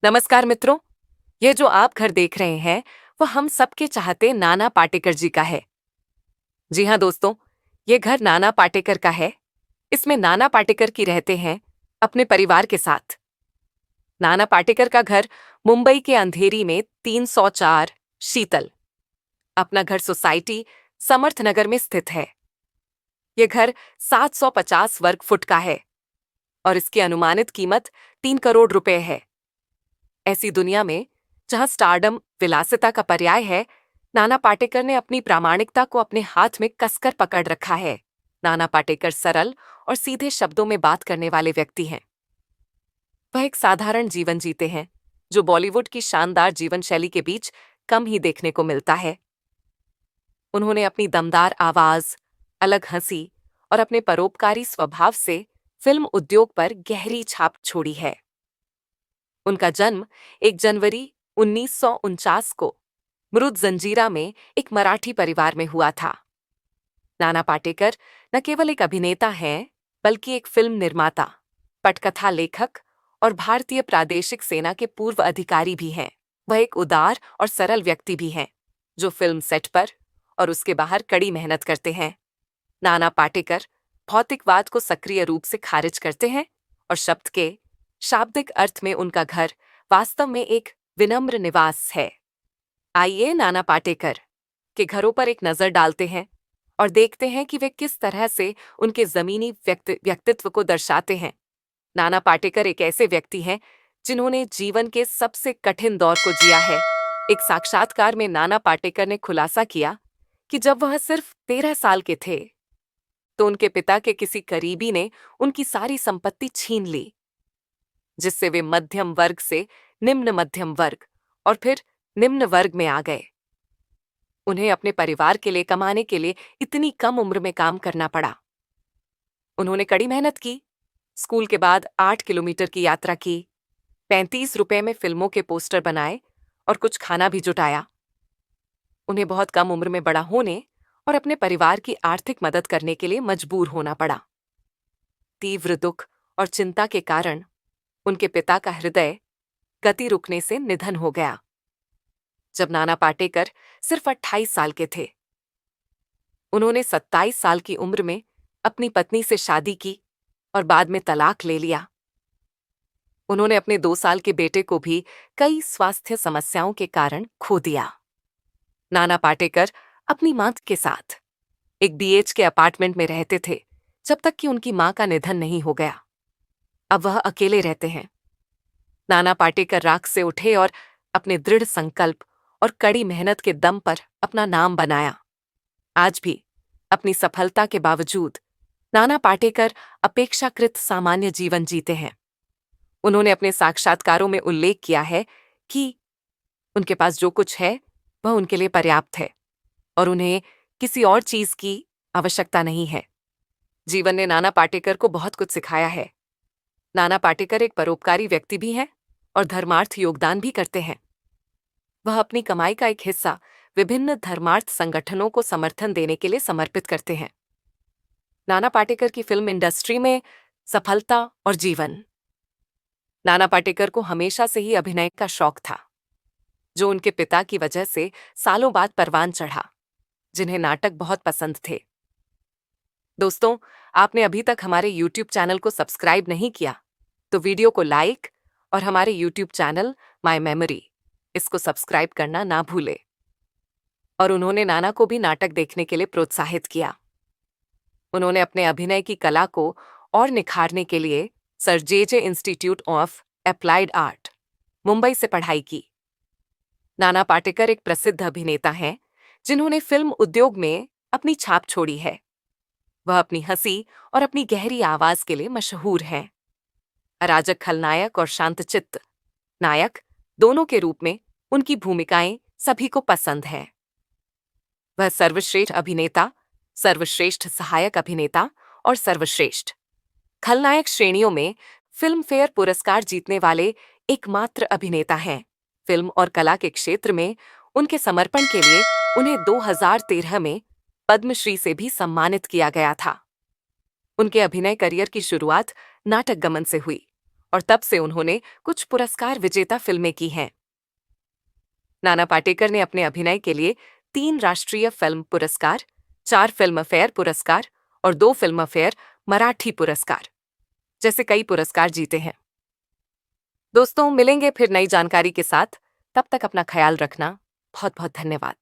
नमस्कार मित्रों। ये जो आप घर देख रहे हैं वो हम सबके चाहते नाना पाटेकर जी का है। जी हाँ दोस्तों, ये घर नाना पाटेकर का है। इसमें नाना पाटेकर की रहते हैं अपने परिवार के साथ। नाना पाटेकर का घर मुंबई के अंधेरी में 304 शीतल अपना घर सोसाइटी समर्थ नगर में स्थित है। ये घर 750 वर्ग फुट का है और इसकी अनुमानित कीमत 3 करोड़ रुपए है। ऐसी दुनिया में जहां स्टारडम विलासिता का पर्याय है, नाना पाटेकर ने अपनी प्रामाणिकता को अपने हाथ में कसकर पकड़ रखा है। नाना पाटेकर सरल और सीधे शब्दों में बात करने वाले व्यक्ति हैं। वह एक साधारण जीवन जीते हैं जो बॉलीवुड की शानदार जीवन शैली के बीच कम ही देखने को मिलता है। उन्होंने अपनी दमदार आवाज, अलग हंसी और अपने परोपकारी स्वभाव से फिल्म उद्योग पर गहरी छाप छोड़ी है। उनका जन्म 1 जनवरी 1949 को मृत जंजीरा में एक मराठी परिवार में हुआ था। नाना पाटेकर न केवल एक अभिनेता हैं, बल्कि एक फिल्म निर्माता, पटकथा लेखक और भारतीय प्रादेशिक सेना के पूर्व अधिकारी भी हैं। वह एक उदार और सरल व्यक्ति भी हैं, जो फिल्म सेट पर और उसके बाहर कड़ी मेहनत करते हैं। नाना पाटेकर भौतिकवाद को सक्रिय रूप से खारिज करते हैं और शब्द के शाब्दिक अर्थ में उनका घर वास्तव में एक विनम्र निवास है। आइए नाना पाटेकर के घरों पर एक नजर डालते हैं और देखते हैं कि वे किस तरह से उनके जमीनी व्यक्तित्व को दर्शाते हैं। नाना पाटेकर एक ऐसे व्यक्ति हैं जिन्होंने जीवन के सबसे कठिन दौर को जिया है। एक साक्षात्कार में नाना पाटेकर ने खुलासा किया कि जब वह सिर्फ 13 साल के थे तो उनके पिता के किसी करीबी ने उनकी सारी संपत्ति छीन ली, जिससे वे मध्यम वर्ग से निम्न मध्यम वर्ग और फिर निम्न वर्ग में आ गए। उन्हें अपने परिवार के लिए कमाने के लिए इतनी कम उम्र में काम करना पड़ा। उन्होंने कड़ी मेहनत की, स्कूल के बाद 8 किलोमीटर की यात्रा की, 35 रुपए में फिल्मों के पोस्टर बनाए और कुछ खाना भी जुटाया। उन्हें बहुत कम उम्र में बड़ा होने और अपने परिवार की आर्थिक मदद करने के लिए मजबूर होना पड़ा। तीव्र दुख और चिंता के कारण उनके पिता का हृदय गति रुकने से निधन हो गया जब नाना पाटेकर सिर्फ 28 साल के थे। उन्होंने 27 साल की उम्र में अपनी पत्नी से शादी की और बाद में तलाक ले लिया। उन्होंने अपने 2 साल के बेटे को भी कई स्वास्थ्य समस्याओं के कारण खो दिया। नाना पाटेकर अपनी मां के साथ एक बीएच के अपार्टमेंट में रहते थे जब तक कि उनकी मां का निधन नहीं हो गया। अब वह अकेले रहते हैं। नाना पाटेकर राख से उठे और अपने दृढ़ संकल्प और कड़ी मेहनत के दम पर अपना नाम बनाया। आज भी अपनी सफलता के बावजूद नाना पाटेकर अपेक्षाकृत सामान्य जीवन जीते हैं। उन्होंने अपने साक्षात्कारों में उल्लेख किया है कि उनके पास जो कुछ है वह उनके लिए पर्याप्त है और उन्हें किसी और चीज की आवश्यकता नहीं है। जीवन ने नाना पाटेकर को बहुत कुछ सिखाया है। नाना पाटेकर एक परोपकारी व्यक्ति भी हैं और धर्मार्थ योगदान भी करते हैं। वह अपनी कमाई का एक हिस्सा विभिन्न धर्मार्थ संगठनों को समर्थन देने के लिए समर्पित करते हैं। नाना पाटेकर की फिल्म इंडस्ट्री में सफलता और जीवन। नाना पाटेकर को हमेशा से ही अभिनय का शौक था, जो उनके पिता की वजह से सालों बाद परवान चढ़ा, जिन्हें नाटक बहुत पसंद थे। दोस्तों, आपने अभी तक हमारे YouTube चैनल को सब्सक्राइब नहीं किया तो वीडियो को लाइक और हमारे YouTube चैनल माय मेमोरी इसको सब्सक्राइब करना ना भूले। और उन्होंने नाना को भी नाटक देखने के लिए प्रोत्साहित किया। उन्होंने अपने अभिनय की कला को और निखारने के लिए sir J institute of applied art, Mumbai से पढ़ाई की। नाना पाटेकर एक प्रसिद्ध अभिनेता हैं जिन्होंने फिल्म उद्योग में अपनी छाप छोड़ी है। वह अपनी हंसी और अपनी गहरी आवाज के लिए मशहूर हैं। अराजक खलनायक और शांतचित्त नायक दोनों के रूप में उनकी भूमिकाएं सभी को पसंद हैं। वह सर्वश्रेष्ठ अभिनेता, सर्वश्रेष्ठ सहायक अभिनेता और सर्वश्रेष्ठ खलनायक श्रेणियों में फिल्म फेयर पुरस्कार जीतने वाले एकमात्र अभिनेता हैं। फिल्म और कला के क्षेत्र में उनके समर्पण के लिए उन्हें 2013 में पद्मश्री से भी सम्मानित किया गया था। उनके अभिनय करियर की शुरुआत नाटक गमन से हुई और तब से उन्होंने कुछ पुरस्कार विजेता फिल्में की हैं। नाना पाटेकर ने अपने अभिनय के लिए 3 राष्ट्रीय फिल्म पुरस्कार, 4 फिल्म फेयर पुरस्कार और 2 फिल्म फेयर मराठी पुरस्कार जैसे कई पुरस्कार जीते हैं। दोस्तों, मिलेंगे फिर नई जानकारी के साथ। तब तक अपना ख्याल रखना। बहुत बहुत धन्यवाद।